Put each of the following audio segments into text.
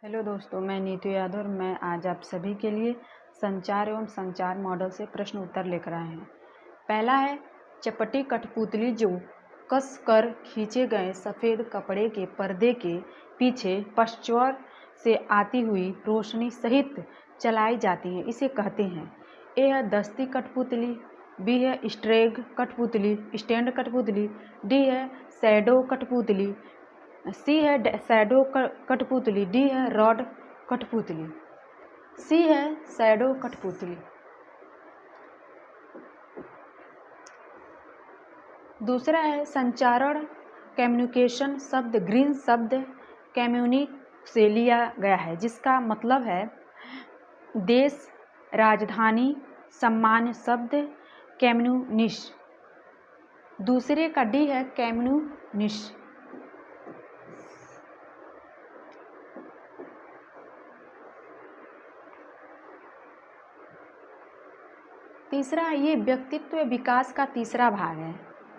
Hello दोस्तों, मैं नीतू यादव और मैं आज आप सभी के लिए संचार एवं संचार मॉडल से प्रश्न उत्तर लेकर आए हैं। पहला है, चपटी कठपुतली जो कस कर खींचे गए सफ़ेद कपड़े के पर्दे के पीछे पश्चिम से आती हुई रोशनी सहित चलाई जाती है, इसे कहते हैं। ए है दस्ती कठपुतली, बी है स्ट्रेग कठपुतली, स्टैंड कठपुतली, डी है शैडो कठपुतली, सी है शैडो कठपुतली, डी है रॉड कठपुतली। सी है शैडो कठपुतली। दूसरा है संचारण कम्युनिकेशन शब्द ग्रीन शब्द कम्युनिक से लिया गया है, जिसका मतलब है देश, राजधानी, सामान्य शब्द कम्युनिश। दूसरे का डी है कम्युनिश। तीसरा, ये व्यक्तित्व विकास का तीसरा भाग है।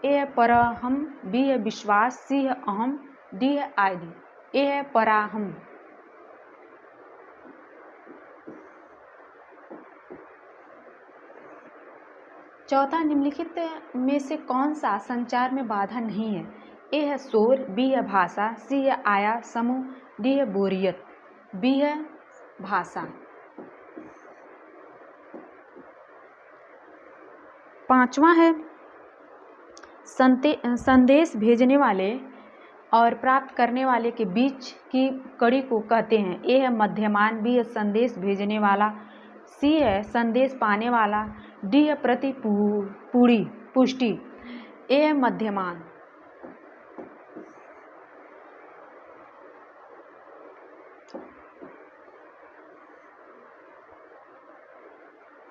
ए है पराहम, बी है विश्वास, सी है अहम, डी है आदि। ए है पराहम। चौथा, निम्नलिखित में से कौन सा संचार में बाधा नहीं है? ए है शोर, बी है भाषा, सी है आया समूह, डी है बोरियत, बी है भाषा। पांचवा है, संदेश भेजने वाले और प्राप्त करने वाले के बीच की कड़ी को कहते हैं। ए है मध्यमान, बी है संदेश भेजने वाला, सी है संदेश पाने वाला, डी है पुष्टि, ए है मध्यमान।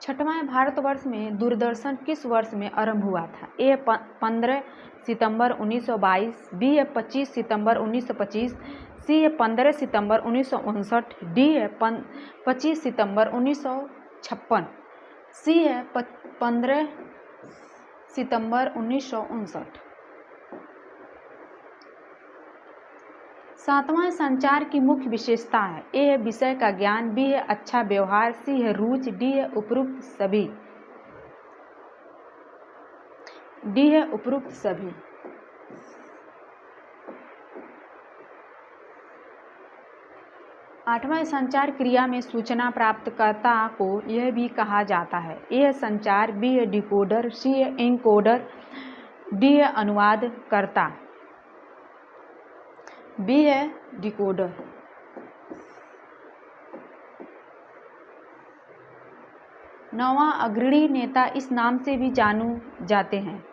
छठवां है, भारतवर्ष में दूरदर्शन किस वर्ष में आरंभ हुआ था? ए 15 सितंबर 1922, बी है 25 सितंबर 1925, सी है 15 सितंबर 1959, डी है 25 सितंबर 1956, सी है 15 सितंबर 1959। सातवां, संचार की मुख्य विशेषता है। ए है विषय का ज्ञान, बी है अच्छा व्यवहार, सी है रुचि, डी है उपरोक्त सभी, डी है उपरोक्त सभी। आठवां, संचार क्रिया में सूचना प्राप्तकर्ता को यह भी कहा जाता है। ए है संचार, बी है डिकोडर, सी है एनकोडर, डी है अनुवादकर्ता, बी है डिकोडर। नौवां, अग्रणी नेता इस नाम से भी जाने जाते हैं।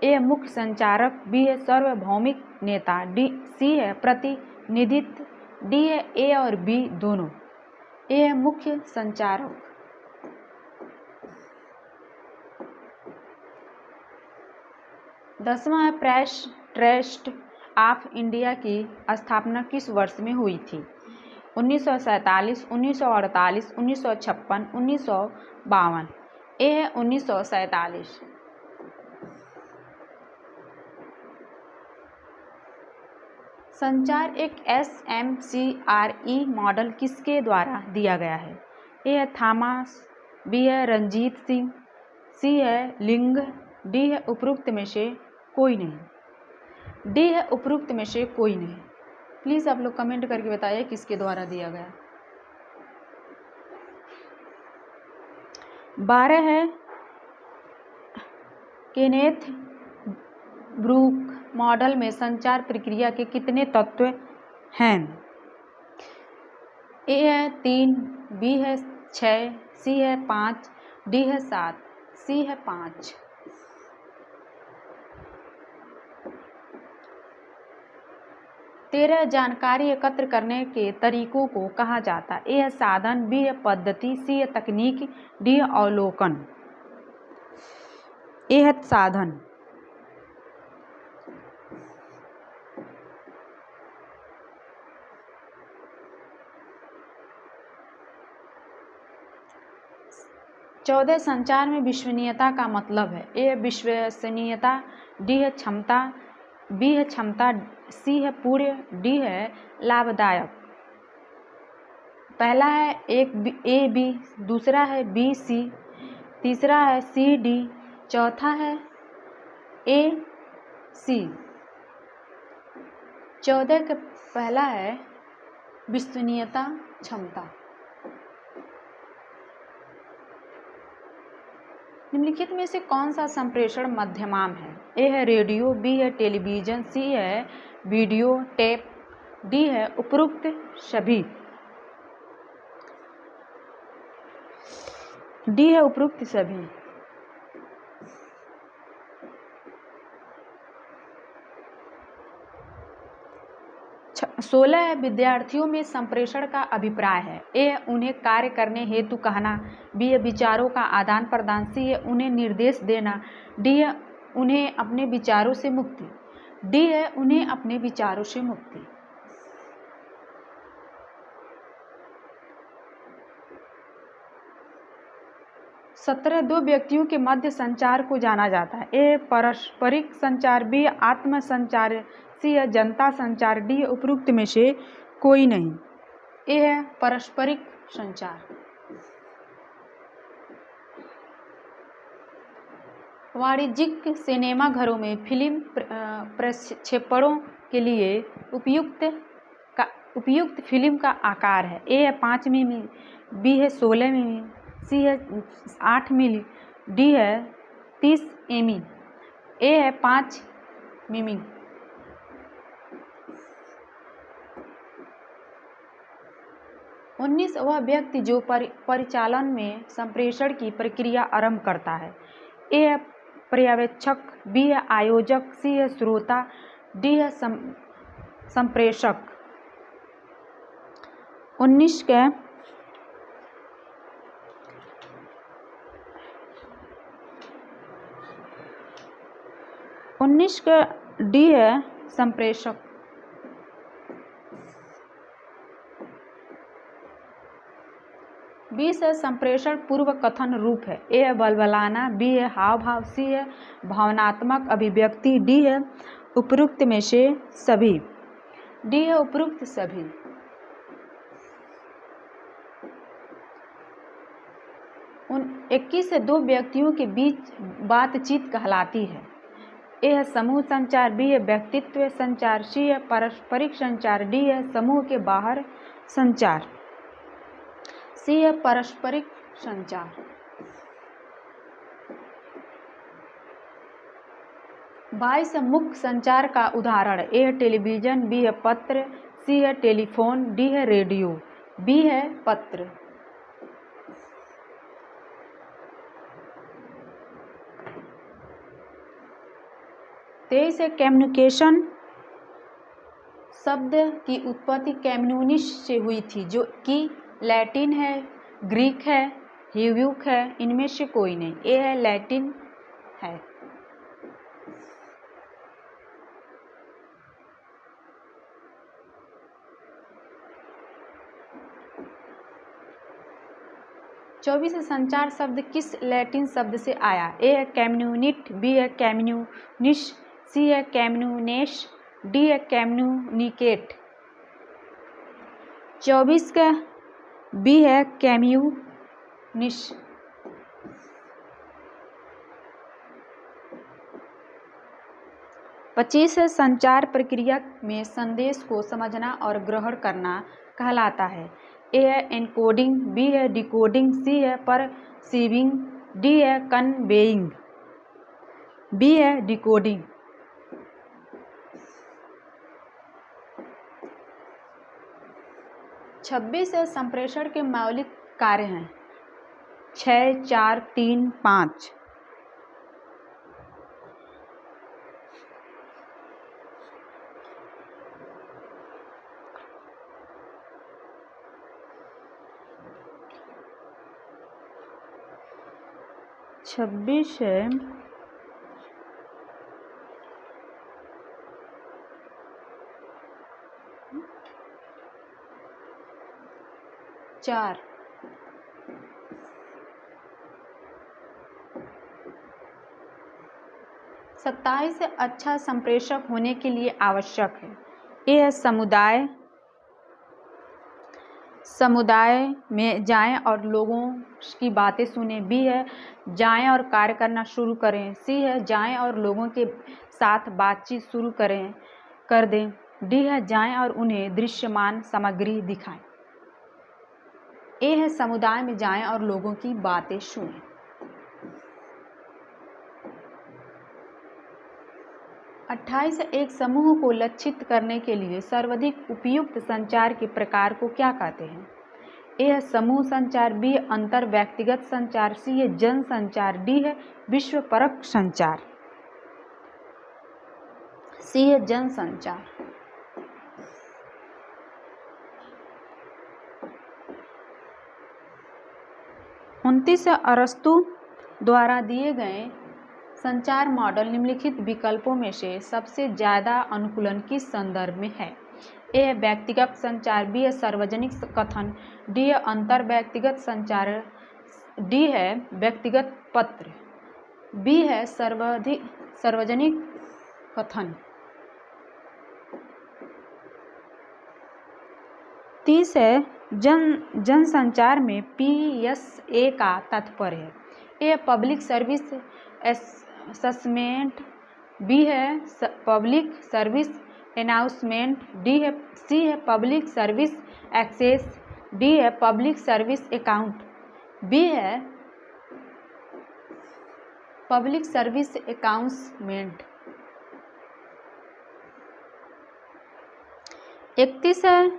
ए मुख्य संचारक, बी है सार्वभौमिक नेता, सी है प्रतिनिधित्व, डी है ए और बी दोनों। ए है मुख्य संचारक। 10वां है, प्रेस ट्रस्ट ऑफ इंडिया की स्थापना किस वर्ष में हुई थी? 1947, 1948, 1956, 1952। ए है 1947। संचार एक SMCRE मॉडल किसके द्वारा दिया गया है? ए है थॉमस, बी है रंजीत सिंह, सी है लिंग, डी है उपरोक्त में से कोई नहीं, डी है उपरोक्त में से कोई नहीं। प्लीज़ आप लोग कमेंट करके बताइए किसके द्वारा दिया गया। 12 है, केनेथ ब्रूक मॉडल में संचार प्रक्रिया के कितने तत्व हैं? ए है 3, बी है 6, सी है 5, डी है 7, सी है 5। 13, जानकारी एकत्र करने के तरीकों को कहा जाता है। ए है साधन, बी है पद्धति, सी है तकनीक, डी है अवलोकन। ए है साधन। चौदह, संचार में विश्वसनीयता का मतलब है। ए है विश्वसनीयता, डी है क्षमता, बी है क्षमता, सी है पूर्ण, डी है लाभदायक। पहला है ए बी, दूसरा है बी सी, तीसरा है सी डी, चौथा है ए सी। 14 का पहला है विश्वसनीयता क्षमता। निम्नलिखित में से कौन सा संप्रेषण मध्यमाम है? ए है रेडियो, बी है टेलीविज़न, सी है वीडियो टेप, डी है उपरोक्त सभी। डी है उपरोक्त सभी। 16 है विद्यार्थियों में संप्रेषण का अभिप्राय है। ए उन्हें कार्य करने हेतु कहना, बी है विचारों का आदान प्रदान, सी है उन्हें निर्देश देना, डी है उन्हें अपने विचारों से मुक्ति। डी है उन्हें अपने विचारों से मुक्ति। सत्रह दो व्यक्तियों के मध्य संचार को जाना जाता है। ए पारस्परिक संचार, बी आत्म संचार, सी है जनता संचार, डी उपरोक्त में से कोई नहीं। ए है पारस्परिक संचार। वाणिज्यिक सिनेमा घरों में फिल्म प्रक्षेपणों के लिए उपयुक्त फिल्म का आकार है। ए है 5 मिमी, बी है 16 मिमी, सी है 8 मिली, डी है 30 एमी। ए है 5 मिमी। उन्नीस वह व्यक्ति जो परिचालन में संप्रेषण की प्रक्रिया आरंभ करता है। ए है पर्यवेक्षक, बी है आयोजक, सी है श्रोता, डी है संप्रेषक। 19 का डी है संप्रेषक। 20 है संप्रेषण पूर्व कथन रूप है। ए है बलबलाना, बी है हाव भाव, सी है भावनात्मक अभिव्यक्ति, डी है उपरोक्त में से सभी। डी है उपरोक्त सभी। 21 से दो व्यक्तियों के बीच बातचीत कहलाती है। ए है समूह संचार, बी है व्यक्तित्व संचार, सी है पारस्परिक संचार, डी है समूह के बाहर संचार। सी है पारस्परिक संचार। 22 मुख्य संचार का उदाहरण। ए है टेलीविज़न, बी है पत्र, सी है टेलीफोन, डी है रेडियो, बी है पत्र। तेईस है कम्युनिकेशन शब्द की उत्पत्ति कम्युनिस से हुई थी, जो कि लैटिन है, ग्रीक है, हिब्रू है, इनमें से कोई नहीं। ए है लैटिन है। चौबीस संचार शब्द किस लैटिन शब्द से आया? ए है कम्युनिट, बी है कम्युनिस, सी है कम्युनेस, डी है कम्युनिकेट। 24 का बी है कम्युनिस। 25 संचार प्रक्रिया में संदेश को समझना और ग्रहण करना कहलाता है। ए है एनकोडिंग, बी है डिकोडिंग, सी है परसीविंग, डी है कन्वेइंग, बी है डिकोडिंग। 26 संप्रेषण के मौलिक कार्य हैं 6, 4, 3, 5। छब्बीस है 4, 27 अच्छा संप्रेषक होने के लिए आवश्यक है। ए है समुदाय समुदाय में जाएं और लोगों की बातें सुनें। बी है जाएं और कार्य करना शुरू करें। सी है जाएं और लोगों के साथ बातचीत शुरू कर दें। डी है जाएं और उन्हें दृश्यमान सामग्री दिखाएं। ए है समुदाय में जाएं और लोगों की बातें सुनें। अट्ठाईस एक समूह को लक्षित करने के लिए सर्वाधिक उपयुक्त संचार के प्रकार को क्या कहते हैं? ए है समूह संचार। बी है अंतर व्यक्तिगत संचार। सी है जन संचार। डी है विश्वपरक संचार। सी है जन संचार। 29 अरस्तु द्वारा दिए गए संचार मॉडल निम्नलिखित विकल्पों में से सबसे ज़्यादा अनुकूलन किस संदर्भ में है? ए है व्यक्तिगत संचार। बी है सार्वजनिक कथन। डी है अंतर व्यक्तिगत संचार। डी है व्यक्तिगत पत्र। बी है सार्वजनिक कथन। 30 है जन संचार में PSA का तात्पर्य है। A public service assessment. B है पब्लिक सर्विस अनाउंसमेंट। सी है पब्लिक सर्विस एक्सेस। डी है पब्लिक सर्विस अकाउंट। बी है पब्लिक सर्विस अनाउंसमेंट। 31 है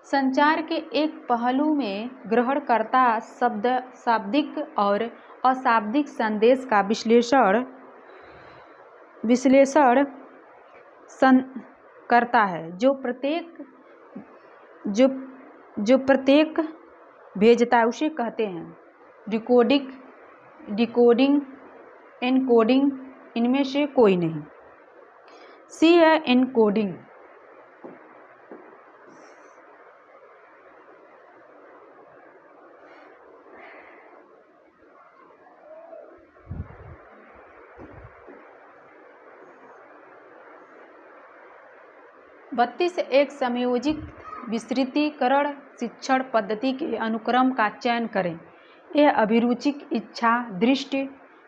संचार के एक पहलू में ग्रहणकर्ता शाब्दिक और अशाब्दिक संदेश का विश्लेषण करता है जो प्रत्येक भेजता है उसे कहते हैं डिकोडिंग एनकोडिंग। इनमें से कोई नहीं। सी है एनकोडिंग। बत्तीस एक समयोजित विस्तृतीकरण शिक्षण पद्धति के अनुक्रम का चयन करें। यह अभिरुचिक इच्छा दृष्टि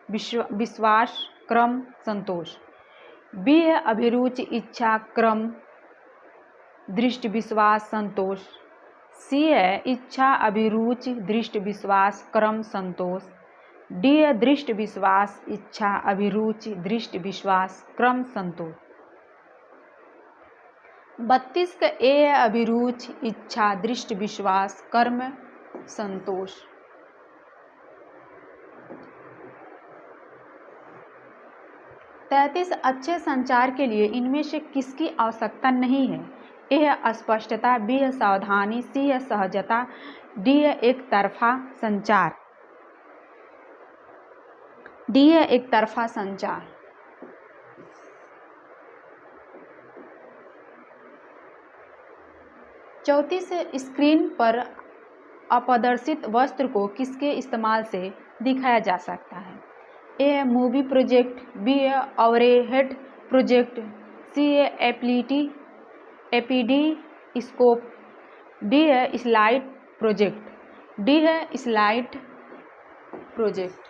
विश्वास क्रम संतोष। बी है अभिरुचि इच्छा क्रम दृष्टि विश्वास संतोष। सी है इच्छा अभिरुचि दृष्टि विश्वास क्रम संतोष। डी है दृष्टि विश्वास इच्छा अभिरुचि दृष्टि विश्वास क्रम संतोष। 32 का ए है अभिरुचि इच्छा दृष्टि विश्वास कर्म संतोष। तैंतीस अच्छे संचार के लिए इनमें से किसकी आवश्यकता नहीं है? ए है स्पष्टता। बी है सावधानी। सी है सहजता। डी है एक तरफा संचार। डी है एक तरफा संचार। 34 स्क्रीन पर अप्रदर्शित वस्त्र को किसके इस्तेमाल से दिखाया जा सकता है? ए है मूवी प्रोजेक्ट। बी है ओवरहेड प्रोजेक्ट। सी है एपीडी स्कोप। डी है स्लाइड प्रोजेक्ट। डी है स्लाइड प्रोजेक्ट।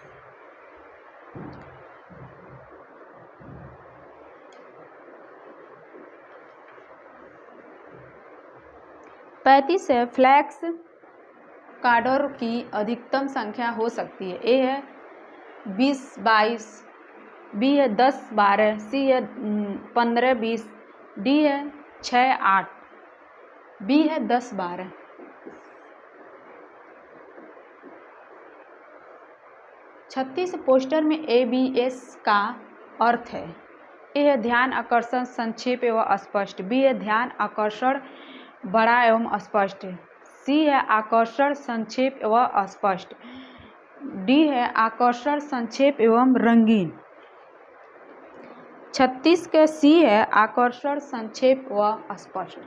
35 है फ्लैक्स कार्डर की अधिकतम संख्या हो सकती है। ए है 20-22। बी है 10-12। सी है 15-20। डी है 6-8। बी है 10-12। 36 पोस्टर में ABS का अर्थ है। ए है ध्यान आकर्षण संक्षेप एवं स्पष्ट। बी है ध्यान आकर्षण बड़ा एवं स्पष्ट। सी है आकर्षण संक्षेप एवं स्पष्ट। डी है आकर्षण संक्षेप एवं रंगीन। 36 का सी है आकर्षण संक्षेप व स्पष्ट।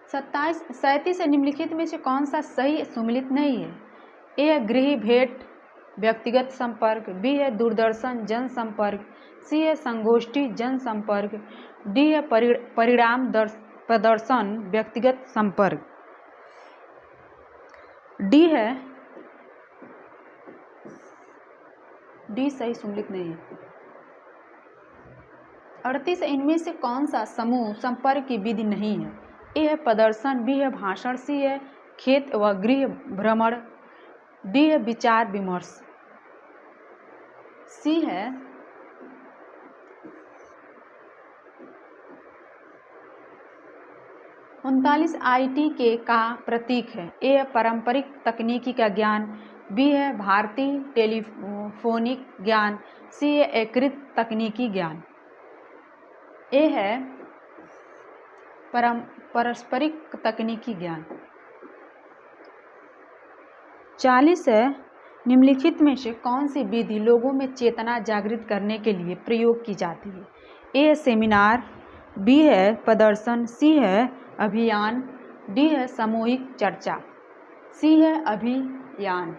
37 निम्नलिखित में से कौन सा सही सुमेलित नहीं है? ए है गृह भेंट व्यक्तिगत संपर्क। बी है दूरदर्शन जनसंपर्क। सी है संगोष्ठी जनसंपर्क। डी है परिणाम प्रदर्शन व्यक्तिगत संपर्क। डी सही सुमिलित नहीं है। 38 इनमें से कौन सा समूह संपर्क की विधि नहीं है? ए है प्रदर्शन, बी है भाषण, सी है खेत व गृह भ्रमण, डी है विचार विमर्श। सी है 39 IT के का प्रतीक है। ए है पारंपरिक तकनीकी का ज्ञान, बी है भारतीय टेलीफोनिक ज्ञान, सी है एकीकृत तकनीकी ज्ञान। ए है पारस्परिक तकनीकी ज्ञान। 40 है निम्नलिखित में से कौन सी विधि लोगों में चेतना जागृत करने के लिए प्रयोग की जाती है? ए है सेमिनार, बी है प्रदर्शन, सी है अभियान, डी है सामूहिक चर्चा। सी है अभियान।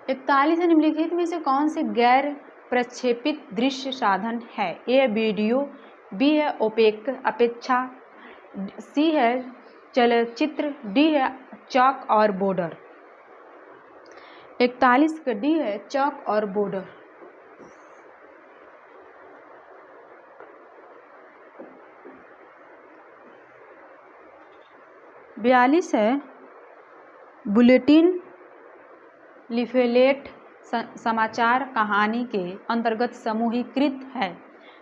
41 निम्नलिखित में से कौन से गैर प्रक्षेपित दृश्य साधन है? ए वीडियो, बी है अपेक्षा, सी है चलचित्र, डी है चॉक और बॉर्डर। 41 का डी है चॉक और बॉर्डर। 42 है बुलेटिन, लिफलेट, समाचार कहानी के अंतर्गत समूहीकृत है।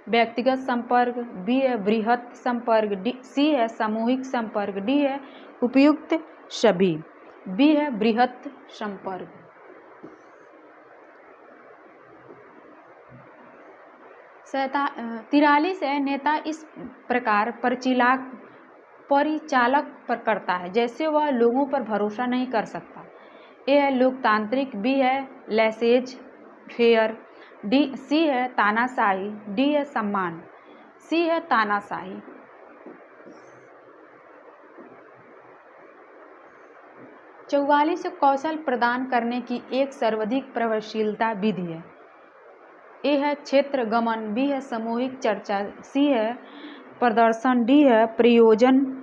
व्यक्तिगत संपर्क, बी है बृहत संपर्क, सी है सामूहिक संपर्क, डी है उपयुक्त सभी, बी है बृहत संपर्क। 43 है नेता इस प्रकार परिचालक पर करता है जैसे वह लोगों पर भरोसा नहीं कर सकता। ए है लोकतांत्रिक, बी है लेसेज फेयर, सी है तानाशाही, डी है सम्मान, सी है तानाशाही। 44 कौशल प्रदान करने की एक सर्वाधिक प्रभावशीलता विधि है। ए है क्षेत्र गमन, बी है सामूहिक चर्चा, सी है प्रदर्शन, डी है प्रयोजना।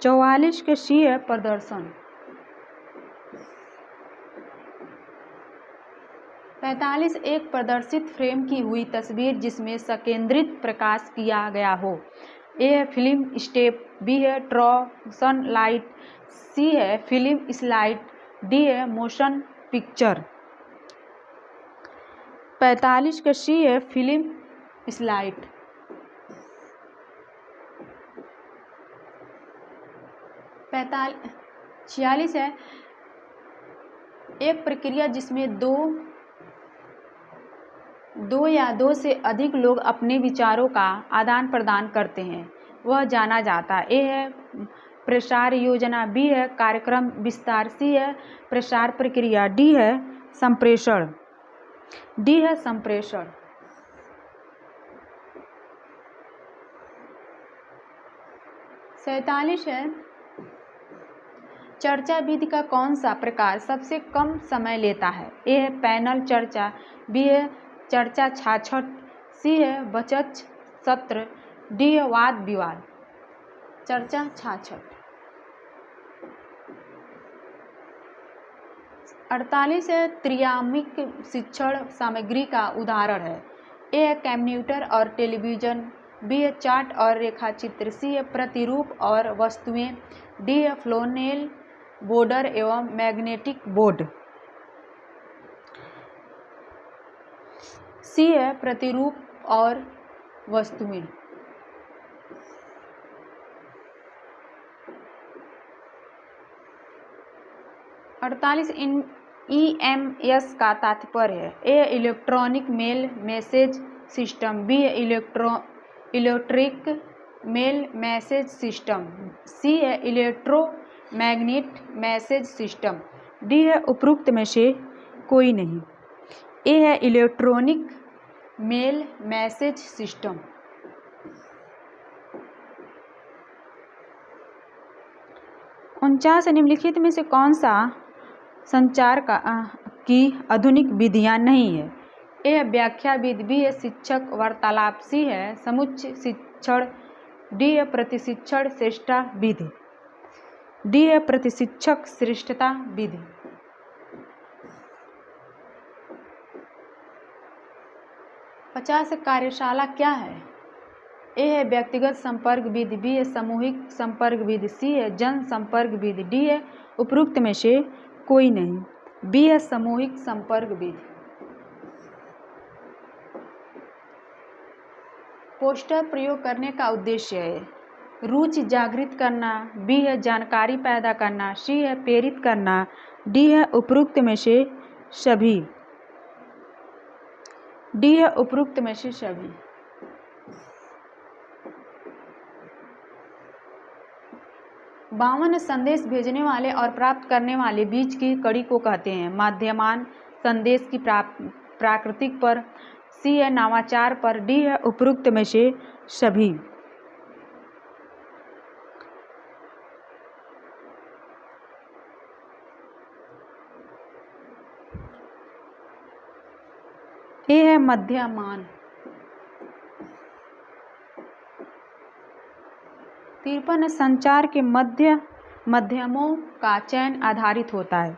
44 के सी है प्रदर्शन। 45 एक प्रदर्शित फ्रेम की हुई तस्वीर जिसमें संकेंद्रित प्रकाश किया गया हो। ए है फिल्म स्टेप, बी है ट्रॉसन लाइट, सी है फिल्म स्लाइड, डी है मोशन पिक्चर। 45 का सी है फिल्म स्लाइड। 46 है एक प्रक्रिया जिसमें दो या दो से अधिक लोग अपने विचारों का आदान प्रदान करते हैं, वह जाना जाता है। ए है प्रसार योजना, बी है कार्यक्रम विस्तार, सी है प्रसार प्रक्रिया, डी है संप्रेषण, डी है संप्रेषण। 47 है चर्चा विधि का कौन सा प्रकार सबसे कम समय लेता है? ए है पैनल चर्चा, बी है चर्चा छाछट, सी है बचत सत्र, डी है वाद विवाद। चर्चा छाछट। 48 है त्रियामिक शिक्षण सामग्री का उदाहरण है। ए है कंप्यूटर और टेलीविजन, बी है चार्ट और रेखाचित्र, सी है प्रतिरूप और वस्तुएं, डी है फ्लोनेल बोर्डर एवं मैग्नेटिक बोर्ड। सी है प्रतिरूप और वस्तुएं। 48 EMS का तात्पर्य है। A electronic mail message system, B electric mail message system, C है इलेक्ट्रोमैग्नेट मैसेज सिस्टम, डी है उपरोक्त में से कोई नहीं। ए है इलेक्ट्रॉनिक मेल मैसेज सिस्टम। 49 निम्नलिखित में से कौन सा संचार की आधुनिक विधियां नहीं है? ए व्याख्या विधि, बी है शिक्षक वार्तालाप, सी है समुच्चय शिक्षण, डी है प्रतिशिक्षण श्रेष्ठता विधि, डी है प्रतिशिक्षक श्रेष्ठता विधि। 50 कार्यशाला क्या है? ए है व्यक्तिगत संपर्क विधि, बी है सामूहिक संपर्क विधि, सी है जन संपर्क विधि, डी है उपरोक्त में से कोई नहीं, बी है सामूहिक संपर्क विधि। पोस्टर प्रयोग करने का उद्देश्य है रुचि जागृत करना, बी है जानकारी पैदा करना, सी है प्रेरित करना, डी है उपरोक्त में से सभी, डी है उपरोक्त में से सभी। 52 संदेश भेजने वाले और प्राप्त करने वाले बीच की कड़ी को कहते हैं। माध्यमान संदेश की प्राकृतिक पर, सी है नवाचार पर, डी है उपरोक्त में से सभी। ए है मध्यमान। 53 संचार के माध्यमों का चयन आधारित होता है।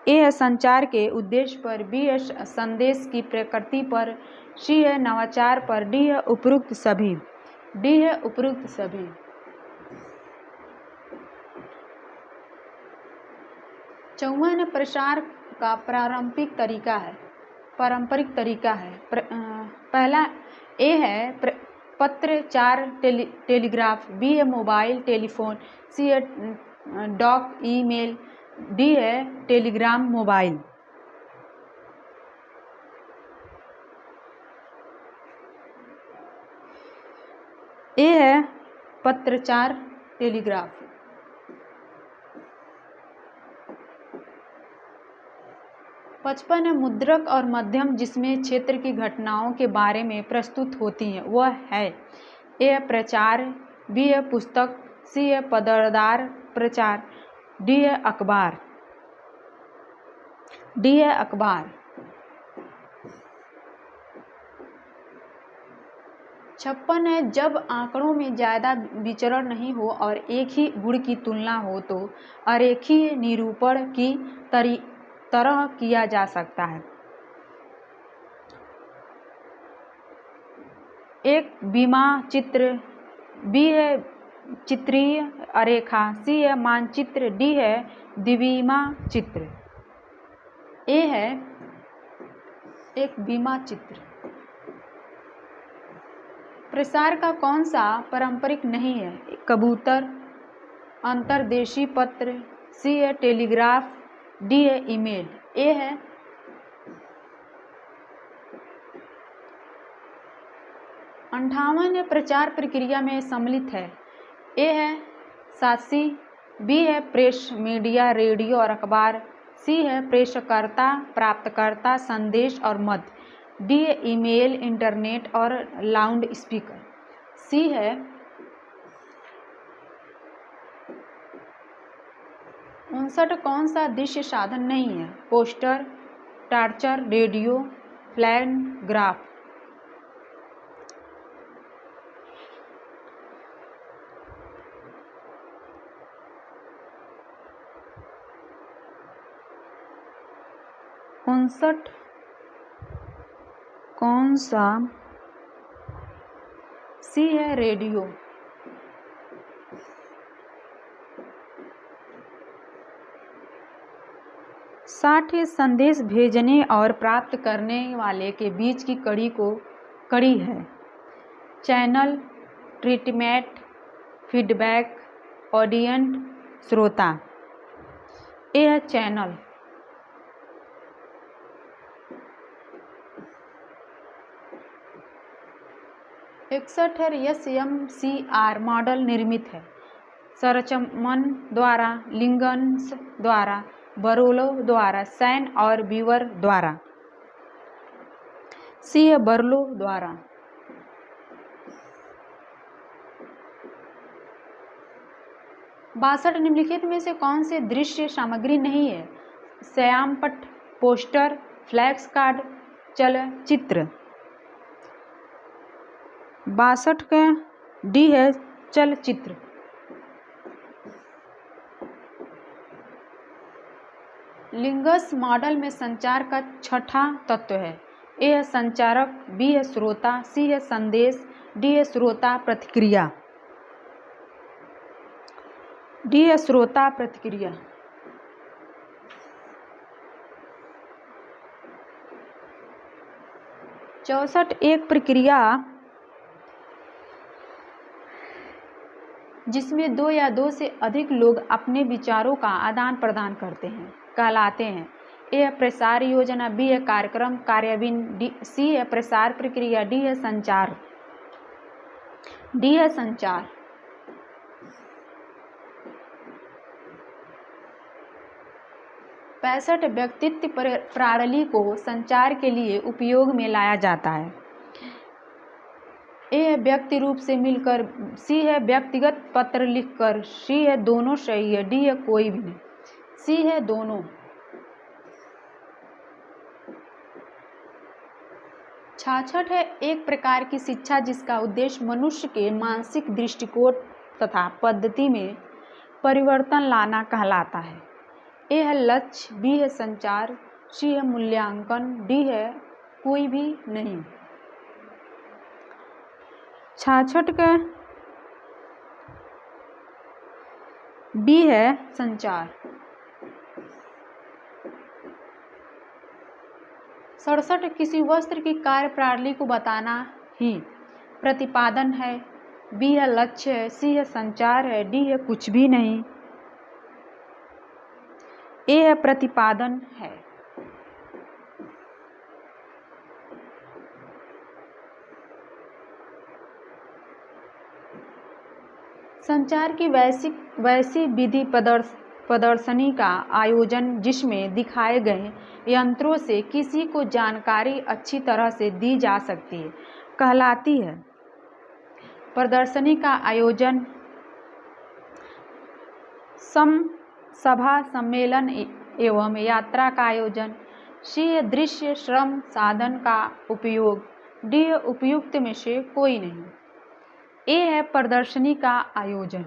ए है संचार के उद्देश्य पर, बी है संदेश की प्रकृति पर, सी है नवाचार पर, डी है उपरोक्त सभी, डी है उपरोक्त सभी। 54 प्रसार का पारंपरिक तरीका है। पहला ए है पत्रचार टेलीग्राफ, बी है मोबाइल टेलीफोन, सी है डाक ईमेल, डी है टेलीग्राम मोबाइल। ए है पत्रचार टेलीग्राफ। 55 मुद्रक और मध्यम जिसमें क्षेत्र की घटनाओं के बारे में प्रस्तुत होती हैं वह है ए प्रचार, बी है पुस्तक, सी है पदरदार प्रचार, डी है अखबार, डी है अखबार। 56 है जब आंकड़ों में ज़्यादा विचरण नहीं हो और एक ही गुण की तुलना हो तो अरेखीय निरूपण की तरह किया जा सकता है। एक बीमा चित्र, बी है चित्रीय अरेखा, सी है मानचित्र, डी है द्विमा चित्र। ए है एक बीमा चित्र। प्रसार का कौन सा पारंपरिक नहीं है? कबूतर, अंतर्देशीय पत्र, सी है टेलीग्राफ, डी है ईमेल। ए है अंठावन प्रचार प्रक्रिया में सम्मिलित है। ए है साक्षी, बी है प्रेस मीडिया रेडियो और अखबार, सी है प्रेषकर्ता प्राप्तकर्ता संदेश और मध्य, डी है ईमेल इंटरनेट और लाउड स्पीकर, सी है 59 कौन सा दृश्य साधन नहीं है? Poster, torture, radio, flag graph. कौन सा? सी है रेडियो। 60 संदेश भेजने और प्राप्त करने वाले के बीच की कड़ी है। चैनल, ट्रीटमेंट, फीडबैक, ऑडियंस, श्रोता। ए है चैनल। 61 SMCR मॉडल निर्मित है। सरचमन द्वारा, लिंगन्स द्वारा, बरोलो द्वारा, सैन और बीवर द्वारा, सी है बर्लो द्वारा। 62 निम्नलिखित में से कौन से दृश्य सामग्री नहीं है? श्यामपट्ट, पोस्टर, फ्लैक्स कार्ड, चलचित्र। 62 का डी है चलचित्र। लिंगस मॉडल में संचार का छठा तत्व है। ए है संचारक, बी है श्रोता, सी है संदेश, डी है श्रोता प्रतिक्रिया। डी है श्रोता प्रतिक्रिया। 64 एक प्रक्रिया जिसमें दो या दो से अधिक लोग अपने विचारों का आदान प्रदान करते हैं कहलाते हैं। ए है प्रसार योजना, बी है कार्यक्रम कार्यान्वयन, सी है प्रसार प्रक्रिया, डी है संचार। डी है संचार। पैंसठ व्यक्तित्व प्रणाली को संचार के लिए उपयोग में लाया जाता है। ए है व्यक्ति रूप से मिलकर, सी है व्यक्तिगत पत्र लिखकर, सी है दोनों सही है, डी है कोई भी नहीं। सी है दोनों। 66 है एक प्रकार की शिक्षा जिसका उद्देश्य मनुष्य के मानसिक दृष्टिकोण तथा पद्धति में परिवर्तन लाना कहलाता है। ए है लक्ष्य, बी है संचार, सी है मूल्यांकन, डी है कोई भी नहीं। 66 का बी है संचार। 67 किसी वस्त्र की कार्य प्रणाली को बताना ही प्रतिपादन है। बी है लक्ष्य है, सी है संचार है, डी है कुछ भी नहीं। ए है प्रतिपादन है। संचार की वैसी विधि प्रदर्शनी का आयोजन जिसमें दिखाए गए यंत्रों से किसी को जानकारी अच्छी तरह से दी जा सकती है कहलाती है। प्रदर्शनी का आयोजन सभा सम्मेलन एवं यात्रा का आयोजन। सी है दृश्य श्रम साधन का उपयोग, डी है उपयुक्त में से कोई नहीं। ए है प्रदर्शनी का आयोजन।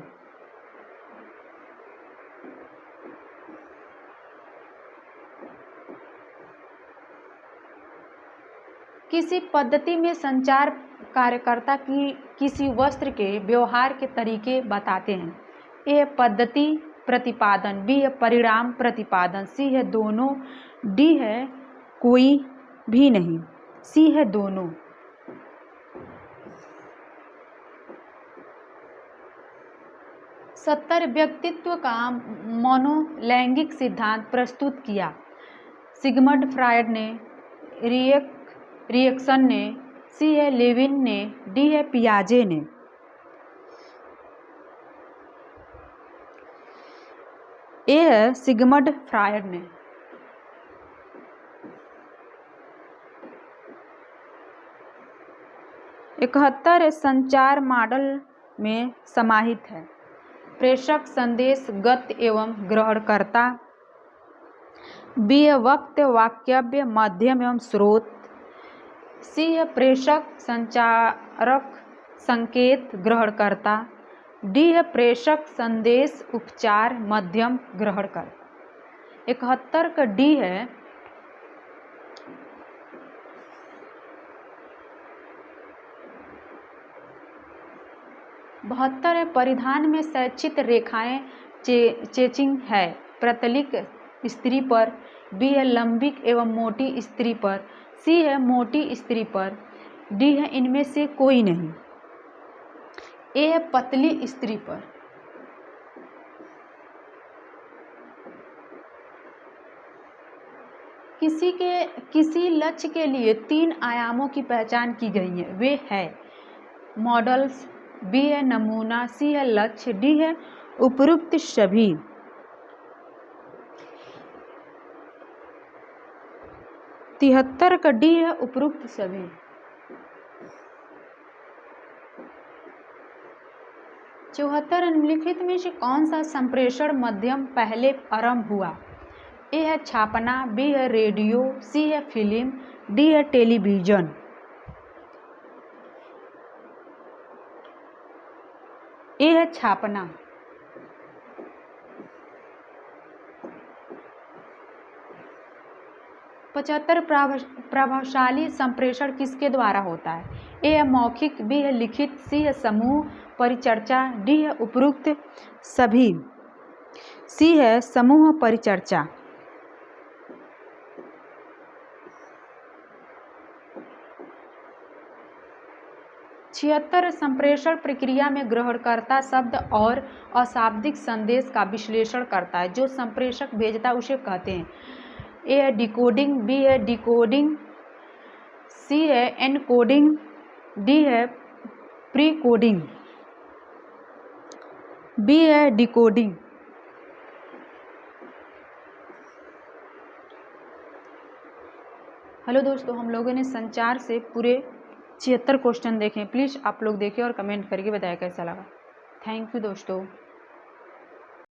किसी पद्धति में संचार कार्यकर्ता की किसी वस्त्र के व्यवहार के तरीके बताते हैं। ए है पद्धति प्रतिपादन, बी है परिणाम प्रतिपादन, सी है दोनों, डी है कोई भी नहीं। सी है दोनों। 70 व्यक्तित्व का मनोलैंगिक सिद्धांत प्रस्तुत किया। सिगमंड फ्रायड ने, रिएक्शन ने, सी है लेविन ने, डी है पियाजे ने। ए है सिगमंड फ्रायड ने। 71 संचार मॉडल में समाहित है। प्रेषक, संदेश, गत्य एवं ग्रहणकर्ता। बी है वक्ता, वाक्यव्य, माध्यम एवं स्रोत। सी है प्रेषक, संचारक, संकेत, ग्रहणकर्ता। डी है प्रेषक, संदेश, उपचार, माध्यम, ग्रहणकर्ता। 71 का डी है। बहत्तर है परिधान में सैक्षित रेखाएं चेचिंग है प्रतलिक स्त्री पर। बी है लंबिक एवं मोटी स्त्री पर, सी है मोटी स्त्री पर, डी है इनमें से कोई नहीं। ए है पतली स्त्री पर। किसी लक्ष्य के लिए 3 आयामों की पहचान की गई है। वे है मॉडल्स, बी है नमूना, सी है लक्ष्य, डी है उपयुक्त सभी। 73 का डी है उपयुक्त सभी। 74 निम्नलिखित में से कौन सा संप्रेषण माध्यम पहले आरंभ हुआ? ए है छापना, बी है रेडियो, सी है फिल्म, डी है टेलीविजन। ए है छापना। 75 प्रभावशाली संप्रेषण किसके द्वारा होता है? ए है मौखिक, बी है लिखित, सी है समूह परिचर्चा, डी है उपरोक्त सभी। सी है समूह परिचर्चा। 76 संप्रेषण प्रक्रिया में ग्रहणकर्ता शब्द और अशाब्दिक संदेश का विश्लेषण करता है। जो संप्रेषक भेजता है उसे कहते हैं। ए है डिकोडिंग, बी है डिकोडिंग, सी है एनकोडिंग, डी है प्रीकोडिंग। बी है डिकोडिंग। हेलो दोस्तों, हम लोगों ने संचार से पूरे 76 क्वेश्चन देखे। प्लीज़ आप लोग देखें और कमेंट करके बताएं कैसा लगा। थैंक यू दोस्तों।